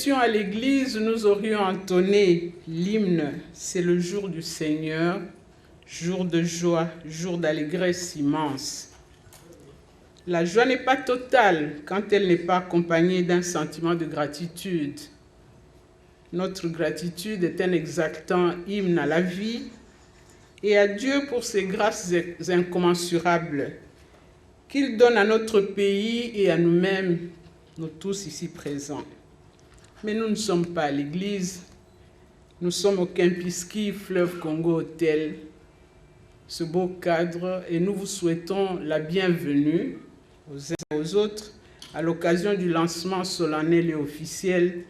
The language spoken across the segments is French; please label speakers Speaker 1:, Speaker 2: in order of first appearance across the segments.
Speaker 1: étions à l'église, nous aurions entonné l'hymne « C'est le jour du Seigneur », jour de joie, jour d'allégresse immense. La joie n'est pas totale quand elle n'est pas accompagnée d'un sentiment de gratitude. Notre gratitude est un exaltant hymne à la vie et à Dieu pour ses grâces incommensurables qu'il donne à notre pays et à nous-mêmes, nous tous ici présents. Mais nous ne sommes pas à l'église, nous sommes au Kempinski Fleuve Congo Hotel, ce beau cadre, et nous vous souhaitons la bienvenue aux uns et aux autres à l'occasion du lancement solennel et officiel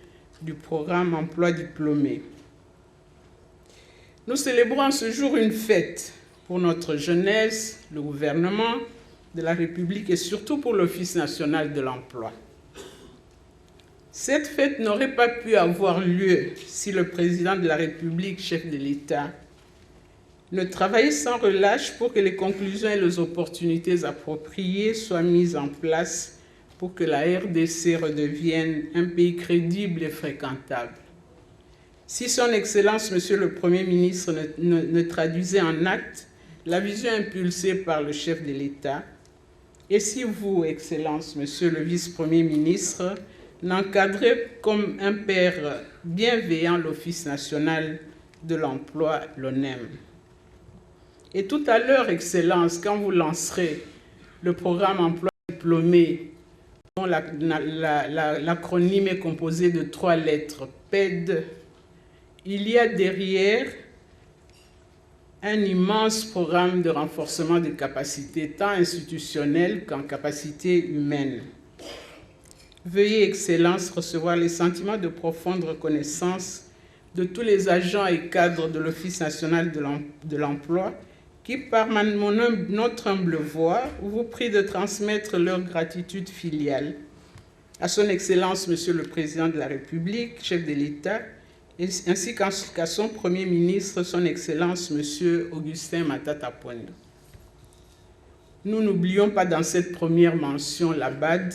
Speaker 1: du programme Emploi diplômé. Nous célébrons ce jour une fête pour notre jeunesse, le gouvernement de la République et surtout pour l'Office national de l'emploi. Cette fête n'aurait pas pu avoir lieu si le président de la République, chef de l'État, ne travaillait sans relâche pour que les conclusions et les opportunités appropriées soient mises en place pour que la RDC redevienne un pays crédible et fréquentable. Si son Excellence, Monsieur le Premier ministre, ne traduisait en actes la vision impulsée par le chef de l'État, et si vous, Excellence, Monsieur le Vice-Premier ministre, n'encadrez comme un père bienveillant l'Office national de l'emploi, l'ONEM. Et tout à l'heure, Excellence, quand vous lancerez le programme Emploi diplômé, dont l'acronyme est composé de 3 lettres, PED, il y a derrière un immense programme de renforcement des capacités, tant institutionnelles qu'en capacités humaines. Veuillez, Excellence, recevoir les sentiments de profonde reconnaissance de tous les agents et cadres de l'Office national de l'emploi qui, par notre humble voix, vous prient de transmettre leur gratitude filiale à son Excellence, Monsieur le Président de la République, chef de l'État, ainsi qu'à son Premier ministre, son Excellence, Monsieur Augustin Matata Ponyo. Nous n'oublions pas dans cette première mention la BAD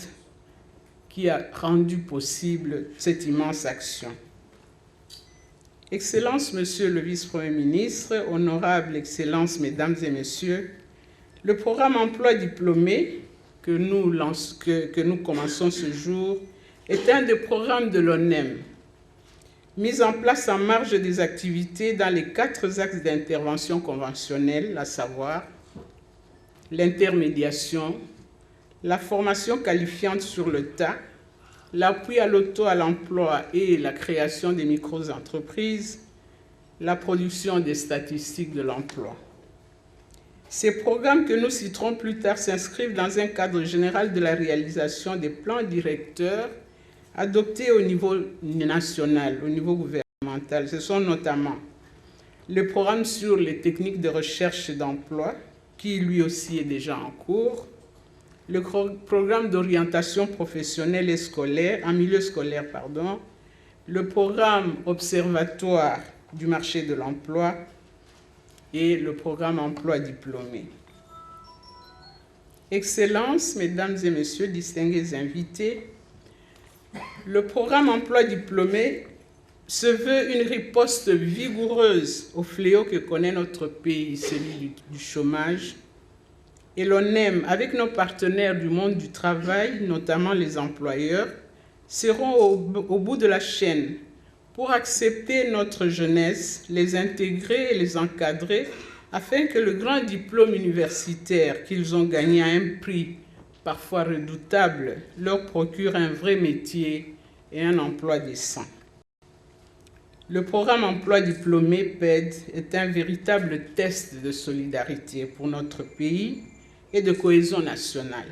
Speaker 1: qui a rendu possible cette immense action. Excellence, Monsieur le Vice-Premier ministre, honorables Excellences, Mesdames et Messieurs, le programme Emploi diplômé que nous commençons ce jour est un des programmes de l'ONEM, mis en place en marge des activités dans les 4 axes d'intervention conventionnelle, à savoir l'intermédiation, la formation qualifiante sur le tas, l'appui à l'emploi et la création des micro-entreprises, la production des statistiques de l'emploi. Ces programmes que nous citerons plus tard s'inscrivent dans un cadre général de la réalisation des plans directeurs adoptés au niveau national, au niveau gouvernemental. Ce sont notamment le programme sur les techniques de recherche d'emploi, qui lui aussi est déjà en cours, le programme d'orientation professionnelle et scolaire, en milieu scolaire, le programme observatoire du marché de l'emploi et le programme emploi diplômé. Excellences, Mesdames et Messieurs, distingués invités, le programme emploi diplômé se veut une riposte vigoureuse au fléau que connaît notre pays, celui du chômage. Et l'ONEM, avec nos partenaires du monde du travail, notamment les employeurs, seront au bout de la chaîne pour accepter notre jeunesse, les intégrer et les encadrer, afin que le grand diplôme universitaire qu'ils ont gagné à un prix parfois redoutable leur procure un vrai métier et un emploi décent. Le programme Emploi diplômé PED est un véritable test de solidarité pour notre pays et de cohésion nationale.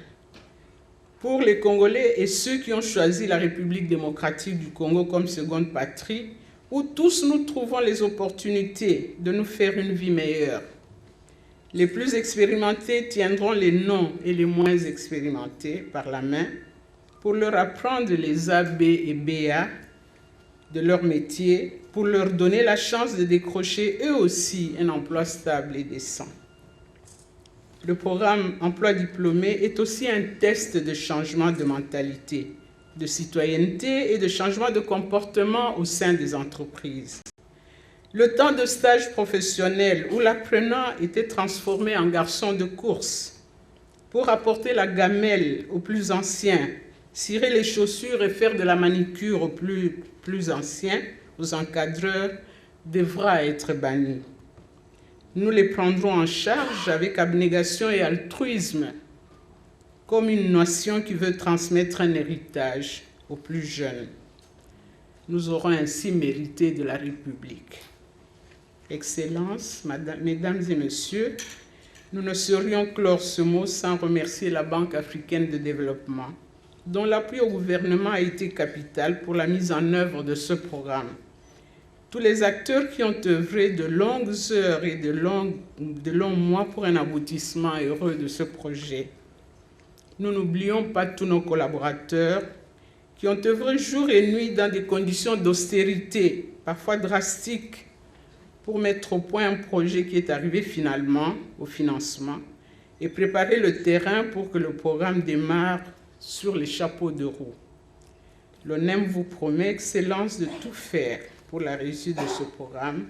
Speaker 1: Pour les Congolais et ceux qui ont choisi la République démocratique du Congo comme seconde patrie, où tous nous trouvons les opportunités de nous faire une vie meilleure. Les plus expérimentés tiendront les non et les moins expérimentés par la main pour leur apprendre les A, B et BA de leur métier, pour leur donner la chance de décrocher eux aussi un emploi stable et décent. Le programme Emploi diplômé est aussi un test de changement de mentalité, de citoyenneté et de changement de comportement au sein des entreprises. Le temps de stage professionnel où l'apprenant était transformé en garçon de course pour apporter la gamelle aux plus anciens, cirer les chaussures et faire de la manicure aux plus anciens, aux encadreurs, devra être banni. Nous les prendrons en charge avec abnégation et altruisme, comme une nation qui veut transmettre un héritage aux plus jeunes. Nous aurons ainsi mérité de la République. Excellences, Mesdames et Messieurs, nous ne saurions clore ce mot sans remercier la Banque africaine de développement, dont l'appui au gouvernement a été capital pour la mise en œuvre de ce programme. Tous les acteurs qui ont œuvré de longues heures et de longs mois pour un aboutissement heureux de ce projet. Nous n'oublions pas tous nos collaborateurs qui ont œuvré jour et nuit dans des conditions d'austérité, parfois drastiques, pour mettre au point un projet qui est arrivé finalement au financement et préparer le terrain pour que le programme démarre sur les chapeaux de roue. L'ONEM vous promet, Excellence, de tout faire pour la réussite de ce programme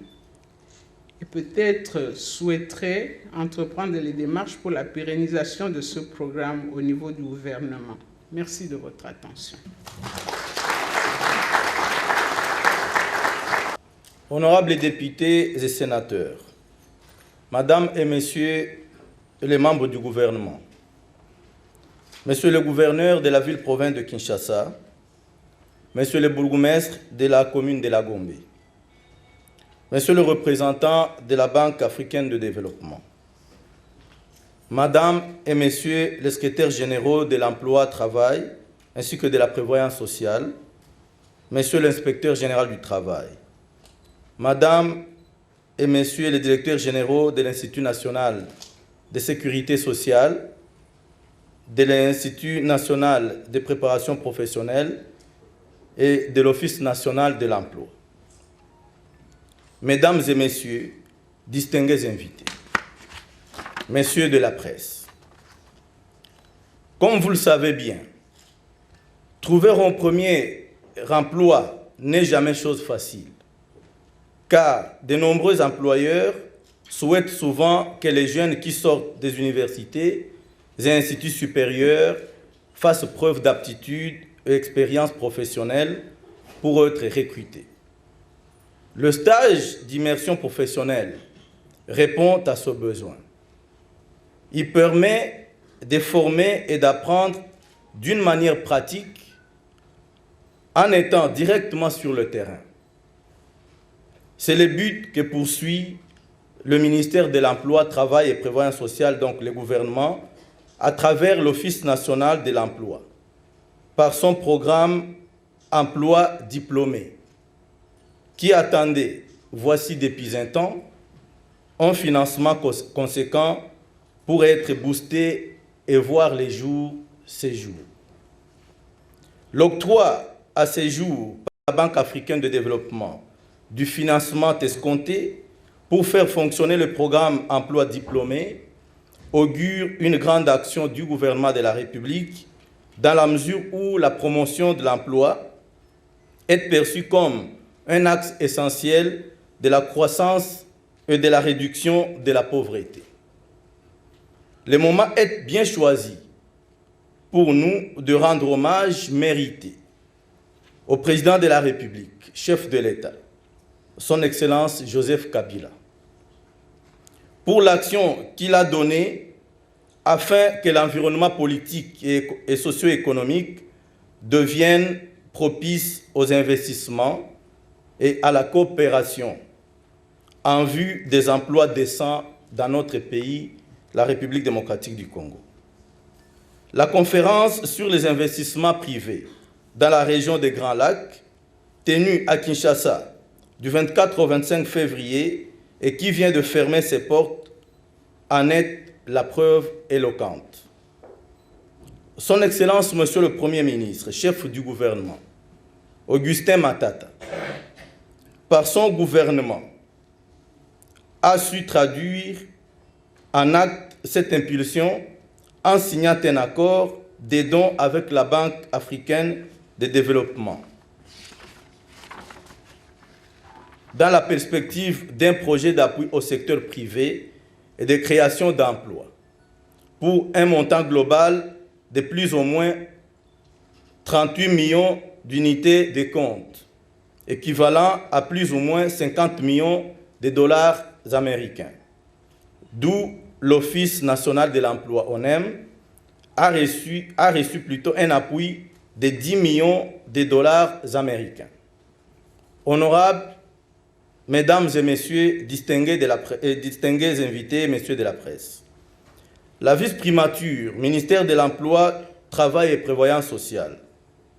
Speaker 1: et peut-être souhaiterait entreprendre les démarches pour la pérennisation de ce programme au niveau du gouvernement. Merci de votre attention.
Speaker 2: Honorables députés et sénateurs, Madame et Messieurs les membres du gouvernement, Monsieur le gouverneur de la ville-province de Kinshasa, Monsieur le bourgmestre de la commune de La Gombe, Monsieur le représentant de la Banque africaine de développement, Madame et Messieurs les secrétaires généraux de l'emploi, travail, ainsi que de la prévoyance sociale, Monsieur l'inspecteur général du travail, Madame et Messieurs les directeurs généraux de l'Institut national de sécurité sociale, de l'Institut national de préparation professionnelle et de l'Office national de l'emploi. Mesdames et Messieurs, distingués invités, Messieurs de la presse, comme vous le savez bien, trouver un premier emploi n'est jamais chose facile, car de nombreux employeurs souhaitent souvent que les jeunes qui sortent des universités et instituts supérieurs fassent preuve d'aptitude et d'expérience professionnelle pour être recrutés. Le stage d'immersion professionnelle répond à ce besoin. Il permet de former et d'apprendre d'une manière pratique en étant directement sur le terrain. C'est le but que poursuit le ministère de l'Emploi, Travail et Prévoyance sociale, donc le gouvernement, à travers l'Office national de l'emploi, par son programme Emploi diplômé, qui attendait, voici depuis un temps, un financement conséquent pour être boosté et voir les jours ces jours. L'octroi à ces jours par la Banque africaine de développement du financement escompté pour faire fonctionner le programme Emploi diplômé augure une grande action du gouvernement de la République dans la mesure où la promotion de l'emploi est perçue comme un axe essentiel de la croissance et de la réduction de la pauvreté. Le moment est bien choisi pour nous de rendre hommage mérité au président de la République, chef de l'État, son Excellence Joseph Kabila, pour l'action qu'il a donnée afin que l'environnement politique et socio-économique devienne propice aux investissements et à la coopération en vue des emplois décents dans notre pays, la République démocratique du Congo. La conférence sur les investissements privés dans la région des Grands Lacs, tenue à Kinshasa du 24 au 25 février et qui vient de fermer ses portes, en est la preuve éloquente. Son Excellence, Monsieur le Premier ministre, chef du gouvernement, Augustin Matata, par son gouvernement, a su traduire en acte cette impulsion en signant un accord des dons avec la Banque africaine de développement dans la perspective d'un projet d'appui au secteur privé et de création d'emplois pour un montant global de plus ou moins 38 millions d'unités de compte, équivalent à plus ou moins 50 millions de dollars américains. D'où l'Office national de l'emploi, ONEM, a reçu plutôt un appui de 10 millions de dollars américains. Honorables Mesdames et Messieurs, distingués invités, Messieurs de la presse, la vice-primature, ministère de l'Emploi, Travail et Prévoyance sociale,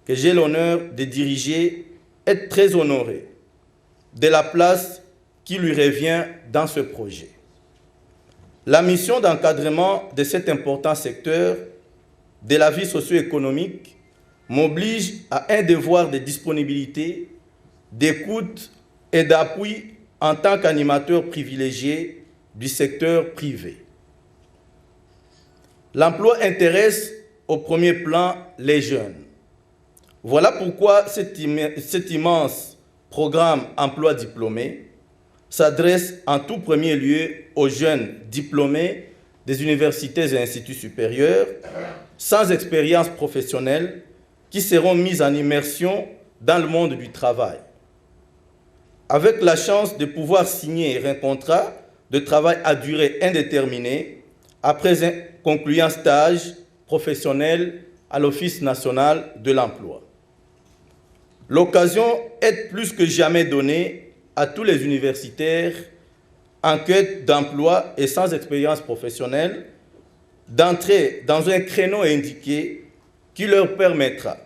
Speaker 2: que j'ai l'honneur de diriger, est très honoré de la place qui lui revient dans ce projet. La mission d'encadrement de cet important secteur de la vie socio-économique m'oblige à un devoir de disponibilité, d'écoute et d'appui en tant qu'animateur privilégié du secteur privé. L'emploi intéresse au premier plan les jeunes. Voilà pourquoi cet immense programme emploi diplômé s'adresse en tout premier lieu aux jeunes diplômés des universités et instituts supérieurs sans expérience professionnelle qui seront mis en immersion dans le monde du travail, avec la chance de pouvoir signer un contrat de travail à durée indéterminée après un concluant stage professionnel à l'Office national de l'emploi. L'occasion est plus que jamais donnée à tous les universitaires en quête d'emploi et sans expérience professionnelle d'entrer dans un créneau indiqué qui leur permettra,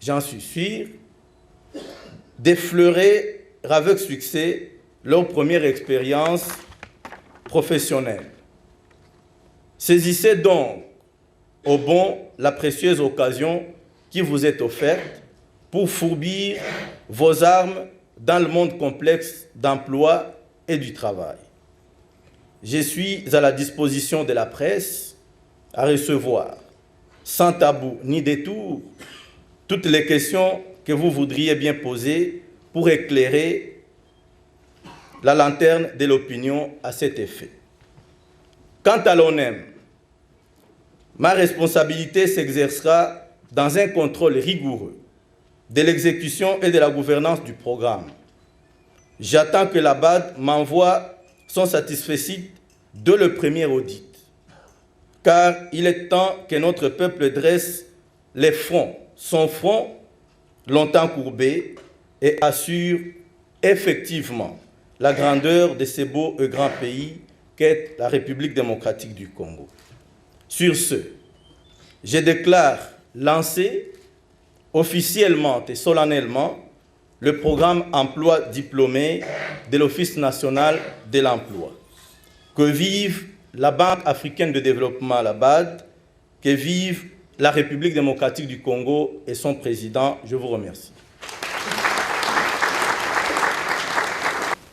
Speaker 2: j'en suis sûr, d'effleurer avec succès leur première expérience professionnelle. Saisissez donc au bon la précieuse occasion qui vous est offerte pour fourbir vos armes dans le monde complexe d'emploi et du travail. Je suis à la disposition de la presse à recevoir, sans tabou ni détour, toutes les questions que vous voudriez bien poser pour éclairer la lanterne de l'opinion à cet effet. Quant à l'ONEM, ma responsabilité s'exercera dans un contrôle rigoureux de l'exécution et de la gouvernance du programme. J'attends que la BAD m'envoie son satisfecit de le premier audit, car il est temps que notre peuple dresse les fronts, son front longtemps courbé, et assure effectivement la grandeur de ce beau et grand pays qu'est la République démocratique du Congo. Sur ce, je déclare lancer officiellement et solennellement le programme emploi diplômé de l'Office national de l'emploi. Que vive la Banque africaine de développement, la BAD, que vive la République démocratique du Congo et son président. Je vous remercie.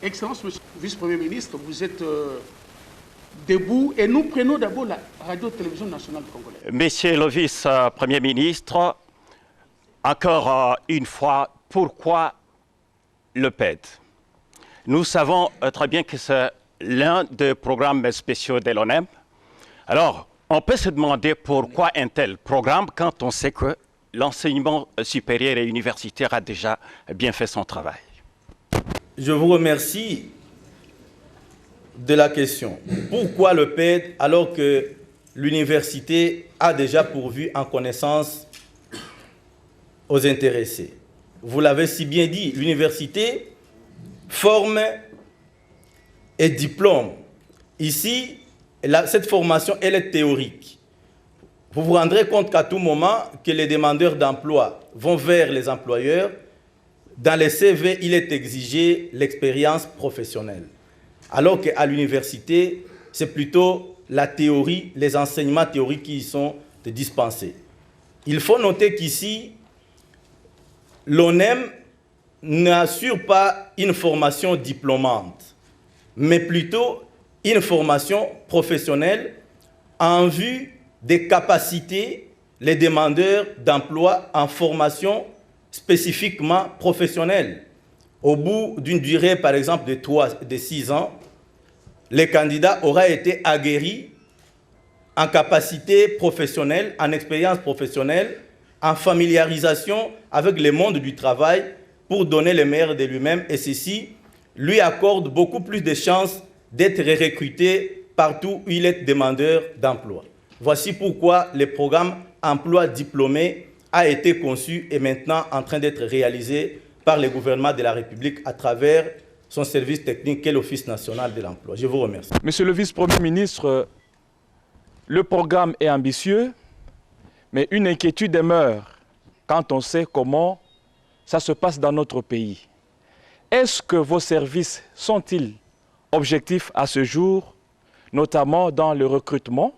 Speaker 3: Excellence, Monsieur le Vice-Premier ministre, vous êtes debout et nous prenons d'abord la radio-télévision nationale congolaise.
Speaker 4: Monsieur le Vice-Premier ministre, encore une fois, pourquoi le PED? Nous savons très bien que c'est l'un des programmes spéciaux de l'ONEM. Alors, on peut se demander pourquoi un tel programme quand on sait que l'enseignement supérieur et universitaire a déjà bien fait son travail.
Speaker 2: Je vous remercie de la question. Pourquoi le PED alors que l'université a déjà pourvu en connaissance aux intéressés? Vous l'avez si bien dit, l'université forme et diplôme. Ici, cette formation, elle est théorique. Vous vous rendrez compte qu'à tout moment que les demandeurs d'emploi vont vers les employeurs, dans les CV, il est exigé l'expérience professionnelle. Alors qu'à l'université, c'est plutôt la théorie, les enseignements théoriques qui y sont dispensés. Il faut noter qu'ici, l'ONEM n'assure pas une formation diplômante, mais plutôt une formation professionnelle en vue des capacités les demandeurs d'emploi en formation spécifiquement professionnels. Au bout d'une durée, par exemple, de 6 ans, les candidats auraient été aguerris en capacité professionnelle, en expérience professionnelle, en familiarisation avec le monde du travail pour donner le meilleur de lui-même. Et ceci lui accorde beaucoup plus de chances d'être recruté partout où il est demandeur d'emploi. Voici pourquoi le programme Emploi diplômé a été conçu et maintenant en train d'être réalisé par le gouvernement de la République à travers son service technique qu'est l'Office national de l'emploi. Je vous remercie.
Speaker 5: Monsieur le vice-premier ministre, le programme est ambitieux, mais une inquiétude demeure quand on sait comment ça se passe dans notre pays. Est-ce que vos services sont-ils objectifs à ce jour, notamment dans le recrutement,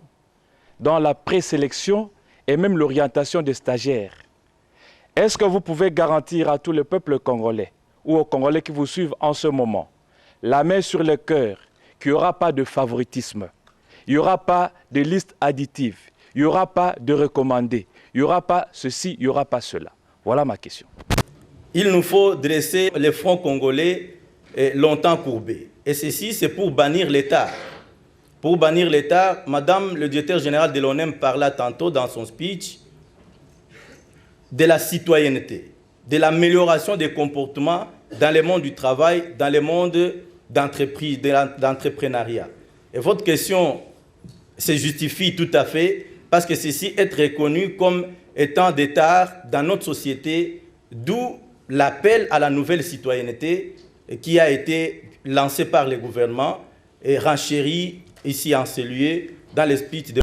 Speaker 5: dans la présélection et même l'orientation des stagiaires? Est-ce que vous pouvez garantir à tout le peuple congolais ou aux Congolais qui vous suivent en ce moment, la main sur le cœur, qu'il n'y aura pas de favoritisme, il n'y aura pas de liste additive, il n'y aura pas de recommandés, il n'y aura pas ceci, il n'y aura pas cela? Voilà ma question.
Speaker 2: Il nous faut dresser le front congolais longtemps courbé. Et ceci, c'est pour bannir l'État. Pour bannir l'État, Madame le directeur général de l'ONEM parla tantôt dans son speech de la citoyenneté, de l'amélioration des comportements dans le monde du travail, dans le monde d'entreprise, d'entrepreneuriat. Et votre question se justifie tout à fait parce que ceci est reconnu comme étant des tares dans notre société, d'où l'appel à la nouvelle citoyenneté qui a été lancé par le gouvernement et renchéri ici en ce lieu dans le speech de